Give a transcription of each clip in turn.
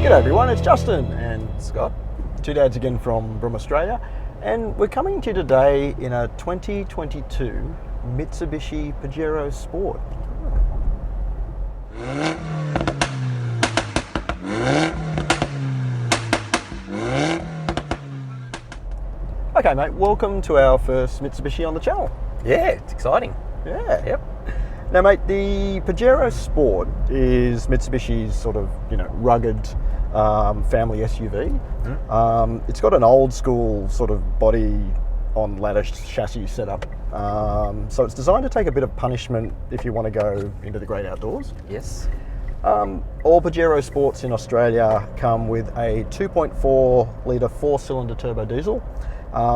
G'day everyone, it's Justin and Scott, two dads again from Australia, and we're coming to you today in a 2022 Mitsubishi Pajero Sport. Okay mate, welcome to our first Mitsubishi on the channel. Yeah, it's exciting. Yeah. Yep. Now mate, the Pajero Sport is Mitsubishi's sort of, rugged family SUV. It's got an old school sort of body on ladder chassis setup. So it's designed to take a bit of punishment if you want to go into the great outdoors. Yes. All Pajero Sports in Australia come with a 2.4 litre 4-cylinder turbo diesel,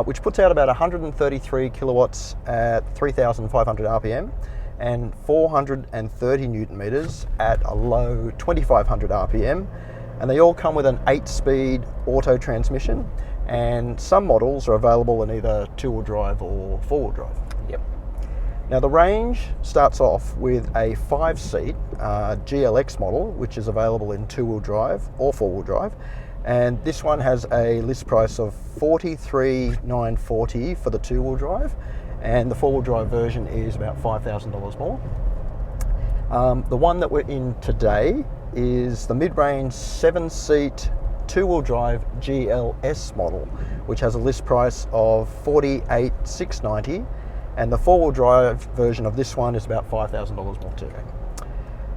which puts out about 133 kilowatts at 3,500 RPM and 430 Newton meters at a low 2,500 RPM. And they all come with an 8-speed auto transmission, and some models are available in either 2-wheel drive or 4-wheel drive. Yep. Now the range starts off with a 5-seat GLX model, which is available in 2-wheel drive or 4-wheel drive. And this one has a list price of $43,940 for the 2-wheel drive, and the 4-wheel drive version is about $5,000 more. The one that we're in today is the mid-range 7-seat 2-wheel drive GLS model, which has a list price of $48,690, and the 4-wheel drive version of this one is about $5,000 more too.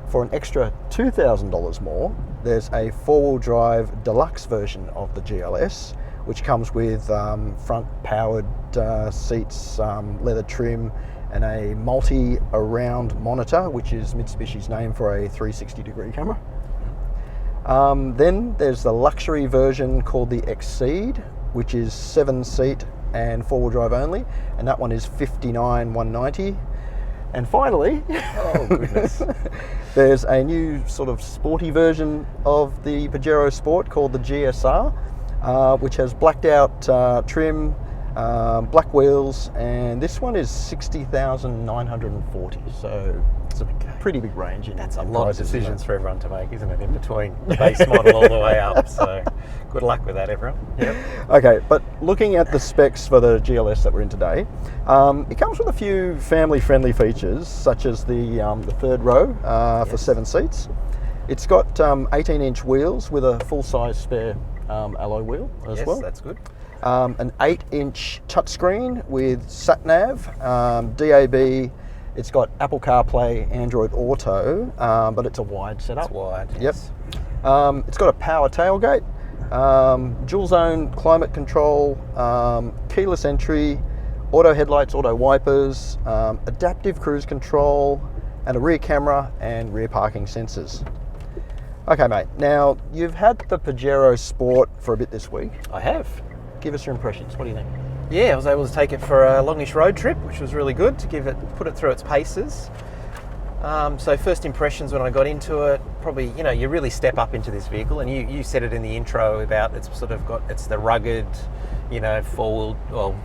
For an extra $2,000 more, there's a 4-wheel drive deluxe version of the GLS, which comes with front powered seats, leather trim, and a multi-around monitor, which is Mitsubishi's name for a 360-degree camera. Then there's the luxury version called the Exceed, which is 7-seat and 4-wheel drive only, and that one is $59,190. And finally, oh goodness, there's a new sort of sporty version of the Pajero Sport called the GSR, which has blacked out trim, black wheels, and this one is $60,940. So it's a pretty big range. That's a lot of decisions for everyone to make, isn't it? In between the base model all the way up. So good luck with that, everyone. Yep. Okay, but looking at the specs for the GLS that we're in today, it comes with a few family-friendly features, such as the third row for 7 seats. It's got 18-inch wheels with a full-size spare alloy wheel as well. Yes, that's good. An 8-inch touchscreen with sat-nav, DAB. It's got Apple CarPlay, Android Auto, but it's a wide setup. It's wide. Yes. It's got a power tailgate, dual zone climate control, keyless entry, auto headlights, auto wipers, adaptive cruise control, and a rear camera and rear parking sensors. Okay mate, now you've had the Pajero Sport for a bit this week. I have. Give us your impressions, what do you think? Yeah, I was able to take it for a longish road trip, which was really good to put it through its paces. So first impressions when I got into it, probably, you really step up into this vehicle, and you said it in the intro about it's the rugged,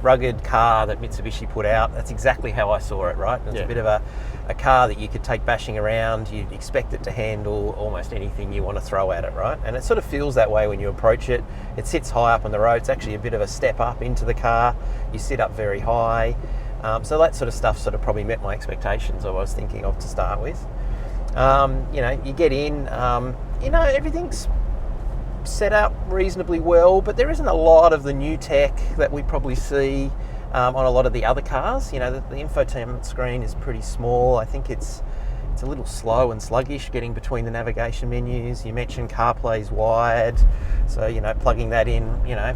rugged car that Mitsubishi put out. That's exactly how I saw it, right? It's a bit of a car that you could take bashing around. You'd expect it to handle almost anything you want to throw at it, right? And it sort of feels that way when you approach it. It sits high up on the road. It's actually a bit of a step up into the car. You sit up very high. So that sort of stuff sort of probably met my expectations I was thinking of to start with. You get in, everything's set up reasonably well, but there isn't a lot of the new tech that we probably see on a lot of the other cars. The infotainment screen is pretty small. I think it's a little slow and sluggish getting between the navigation menus. You mentioned CarPlay's wide, so plugging that in,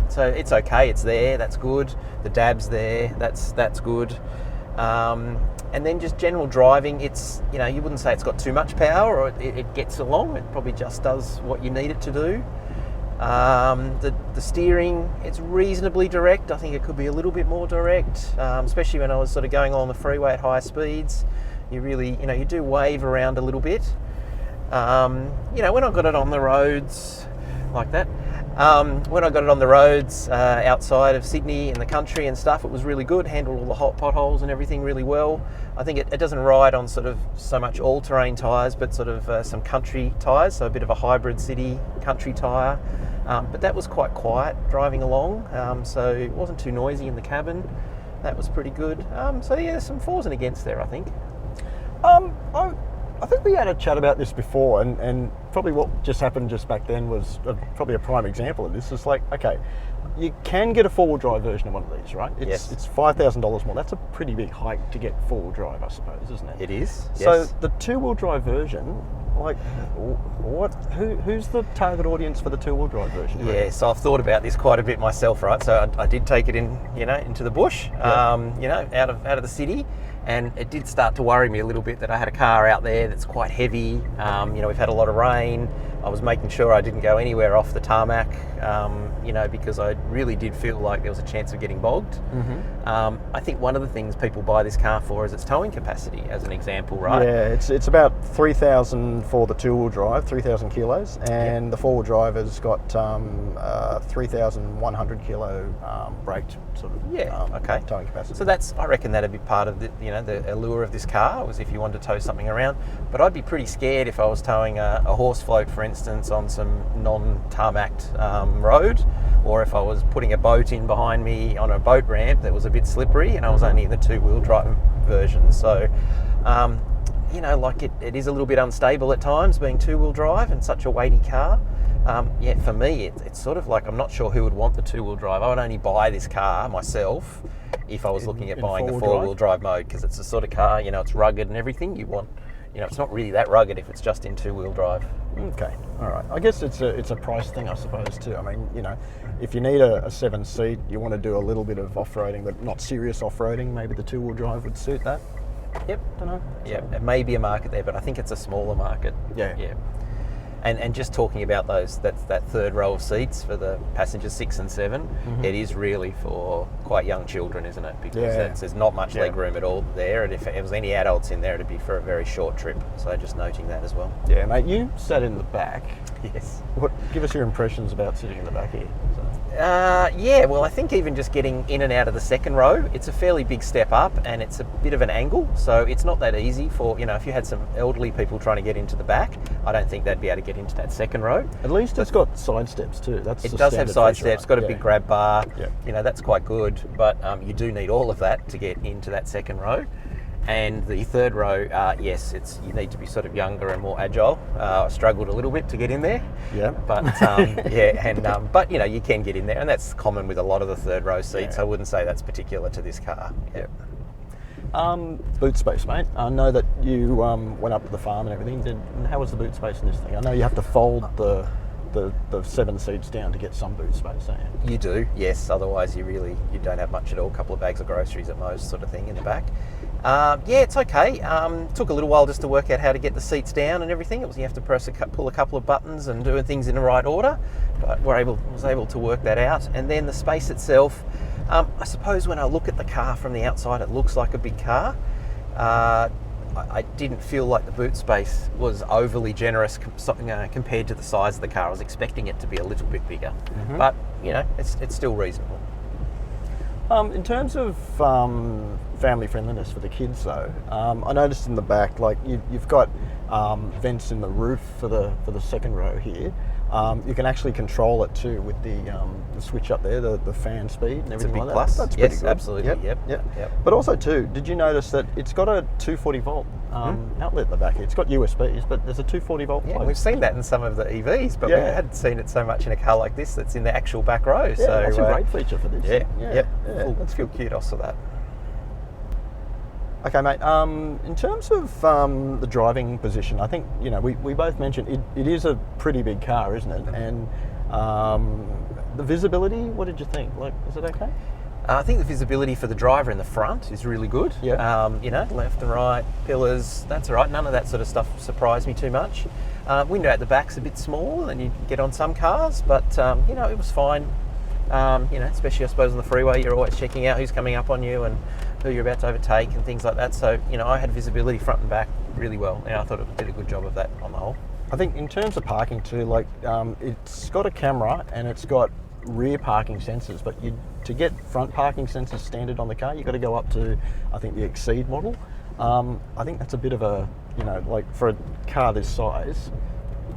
so it's okay, it's there, that's good. The DAB's there, that's good. And then just general driving, it's, you wouldn't say it's got too much power or it gets along. It probably just does what you need it to do. The steering, it's reasonably direct. I think it could be a little bit more direct, especially when I was sort of going along the freeway at high speeds. You really, you do wave around a little bit. When I got it on the roads like that, When I got it on the roads outside of Sydney in the country and stuff, it was really good. Handled all the hot potholes and everything really well. I think it doesn't ride on sort of so much all-terrain tyres, but sort of some country tyres, so a bit of a hybrid city country tyre. But that was quite quiet driving along, so it wasn't too noisy in the cabin. That was pretty good. So yeah, there's some fors and against there, I think. I think we had a chat about this before, and probably what just happened just back then was probably a prime example of this. It's like, okay, you can get a four-wheel drive version of one of these, right? Yes. It's $5,000 more. That's a pretty big hike to get four-wheel drive, I suppose, isn't it? It is. So Yes. the two-wheel drive version, like, who's the target audience for the two-wheel drive version? Yeah, so I've thought about this quite a bit myself, right? So I did take it in, into the bush, out of the city, and it did start to worry me a little bit that I had a car out there that's quite heavy. We've had a lot of rain. I was making sure I didn't go anywhere off the tarmac, because I really did feel like there was a chance of getting bogged. Mm-hmm. I think one of the things people buy this car for is its towing capacity, as an example, right? Yeah, it's about 3,000 for the two-wheel drive, 3,000 kilos, and the four-wheel drive has got 3,100 kilo braked sort of towing capacity. So I reckon that'd be part of the allure of this car, was if you wanted to tow something around. But I'd be pretty scared if I was towing a horse float, for instance, on some non-tarmacked road, or if I was putting a boat in behind me on a boat ramp that was a bit slippery and I was only in the two-wheel drive version. So, it is a little bit unstable at times being two-wheel drive and such a weighty car. For me, it's sort of like, I'm not sure who would want the two-wheel drive. I would only buy this car myself if I was looking at buying the four-wheel drive mode, because it's the sort of car, it's rugged and everything you want. It's not really that rugged if it's just in two-wheel drive. Okay, all right. I guess it's a price thing, I suppose, too. I mean, if you need a 7-seat, you want to do a little bit of off-roading, but not serious off-roading, maybe the two-wheel drive would suit that. Yep. Don't know. Yeah, it may be a market there, but I think it's a smaller market. Yeah. Yeah. And just talking about that third row of seats for the passengers 6 and 7, it is really for quite young children, isn't it? Because there's not much leg room at all there, and if there was any adults in there, it'd be for a very short trip. So just noting that as well. Yeah, mate, you sat in the back. Yes. Give us your impressions about sitting in the back here. Well, I think even just getting in and out of the second row, it's a fairly big step up, and it's a bit of an angle, so it's not that easy for, if you had some elderly people trying to get into the back, I don't think they'd be able to get into that second row. At least it's got side steps too. It does have side steps, got a big grab bar, Yeah. That's quite good, but you do need all of that to get into that second row. And the third row, you need to be sort of younger and more agile. I struggled a little bit to get in there. Yeah. But but you can get in there, and that's common with a lot of the third row seats. I wouldn't say that's particular to this car. Yeah. Boot space, mate. I know that you went up to the farm and everything. How was the boot space in this thing? I know you have to fold the 7 seats down to get some boot space, don't you? You do, yes. Otherwise, you don't have much at all. A couple of bags of groceries at most, sort of thing, in the back. It's okay. Took a little while just to work out how to get the seats down and everything. You have to pull a couple of buttons and doing things in the right order. But was able to work that out. And then the space itself, I suppose when I look at the car from the outside, it looks like a big car. I didn't feel like the boot space was overly generous compared to the size of the car. I was expecting it to be a little bit bigger, but it's still reasonable. In terms of family friendliness for the kids, though, I noticed in the back, like you've got vents in the roof for the second row here. You can actually control it too with the switch up there, the fan speed and everything like that. Plus. That's pretty yes, good. Absolutely. Yep. But also too, did you notice that it's got a 240 volt outlet at the back here? It's got USBs, but there's a 240 volt plug. Yeah, we've seen that in some of the EVs, but we hadn't seen it so much in a car like this that's in the actual back row. Yeah, so that's a great feature for this. Let's feel kudos for that. Okay, mate. In terms of the driving position, I think we both mentioned it is a pretty big car, isn't it? And the visibility. What did you think? Like, is it okay? I think the visibility for the driver in the front is really good. Yeah. Left and right, pillars. That's all right. None of that sort of stuff surprised me too much. Window at the back's a bit small than you get on some cars, but it was fine. Especially I suppose on the freeway, you're always checking out who's coming up on you and who you're about to overtake and things like that. So, I had visibility front and back really well. And I thought it did a good job of that on the whole. I think in terms of parking too, like it's got a camera and it's got rear parking sensors, but to get front parking sensors standard on the car, you've got to go up to, I think, the Exceed model. I think that's a bit of a, like for a car this size,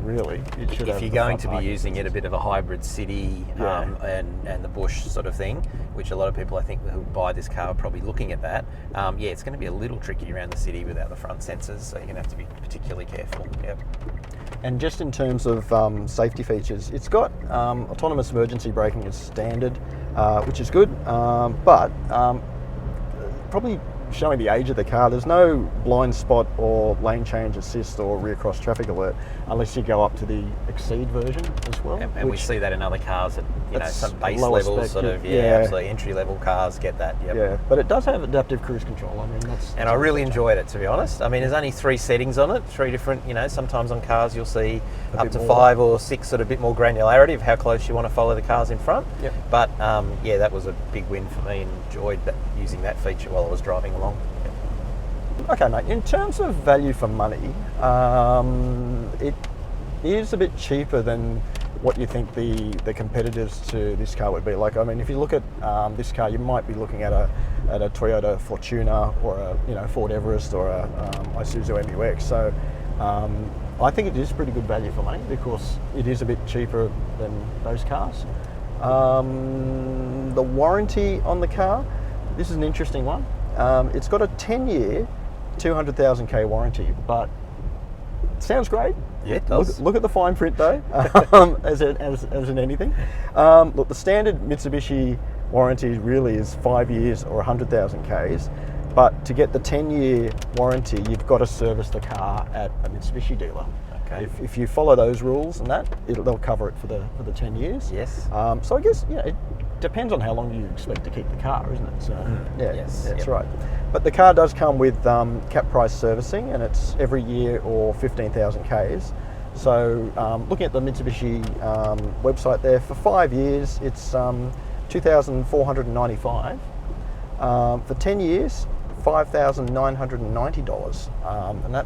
really, it should have. If you're going to be using it a bit of a hybrid city and the bush sort of thing, which a lot of people I think who buy this car are probably looking at that, it's going to be a little tricky around the city without the front sensors, so you're going to have to be particularly careful. Yep. And just in terms of safety features, it's got autonomous emergency braking as standard, which is good, but probably showing the age of the car, there's no blind spot or lane change assist or rear cross traffic alert unless you go up to the Exceed version as well. And we see that in other cars at some base level absolutely entry level cars get that. Yep. Yeah, but it does have adaptive cruise control. I mean, and I really enjoyed it, to be honest. I mean, there's only 3 settings on it, 3 different. Sometimes on cars you'll see up to 5 or 6, sort of bit more granularity of how close you want to follow the cars in front. Yep. But that was a big win for me, and enjoyed using that feature while I was driving along. Okay, mate, in terms of value for money, it is a bit cheaper than what you think the competitors to this car would be. Like, I mean, if you look at this car, you might be looking at a Toyota Fortuner or a Ford Everest or a Isuzu MU-X. So I think it is pretty good value for money because it is a bit cheaper than those cars. The warranty on the car, this is an interesting one. It's got a 10-year, 200,000 warranty, but it sounds great. Yeah, it does. Look at the fine print though, as in anything. Look, the standard Mitsubishi warranty really is 5 years or 100,000 Ks, but to get the 10-year warranty, you've got to service the car at a Mitsubishi dealer. Okay. If you follow those rules and that, they'll cover it for the 10 years. Yes. So I guess it depends on how long you expect to keep the car, isn't it? So that's right. But the car does come with cap price servicing, and it's every year or 15,000 Ks. So looking at the Mitsubishi website there, for 5 years it's $2,495. For 10 years, $5,990, and that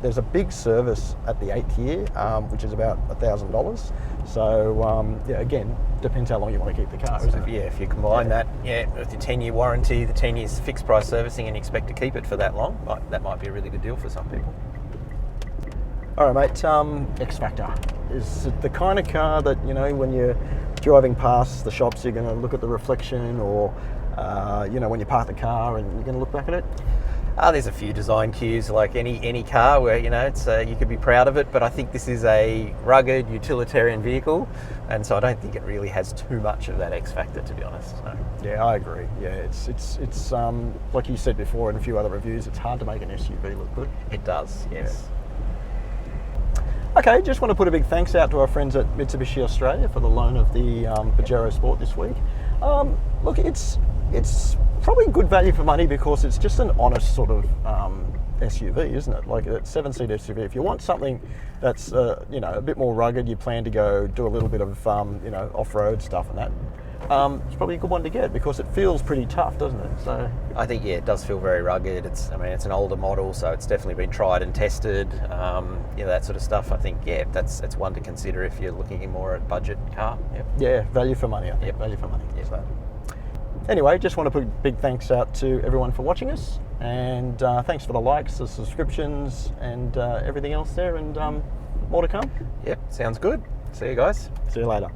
there's a big service at the 8th year, which is about $1,000. So again, depends how long you want to keep the car, isn't it? Yeah, if you combine that, with the 10-year warranty, the 10 years fixed price servicing, and you expect to keep it for that long, that might be a really good deal for some people. All right, mate. X Factor is it the kind of car that when you're driving past the shops, you're going to look at the reflection, or when you park the car and you're going to look back at it? There's a few design cues, like any car, where it's you could be proud of it, but I think this is a rugged utilitarian vehicle, and so I don't think it really has too much of that X factor, to be honest. So. Yeah, I agree. Yeah, it's like you said before in a few other reviews, it's hard to make an SUV look good. It does, yes. Yeah. Okay, just want to put a big thanks out to our friends at Mitsubishi Australia for the loan of the Pajero Sport this week. Look, it's probably good value for money because it's just an honest sort of SUV, isn't it? Like a 7-seat SUV. If you want something that's a bit more rugged, you plan to go do a little bit of off-road stuff and that, it's probably a good one to get because it feels pretty tough, doesn't it? So I think it does feel very rugged. It's an older model, so it's definitely been tried and tested. That sort of stuff. I think that's one to consider if you're looking more at budget car. Yep. Yeah, value for money. I think. Value for money. Yep. So. Anyway, just want to put a big thanks out to everyone for watching us, and thanks for the likes, the subscriptions, and everything else there, and more to come. Yep, sounds good. See you guys. See you later.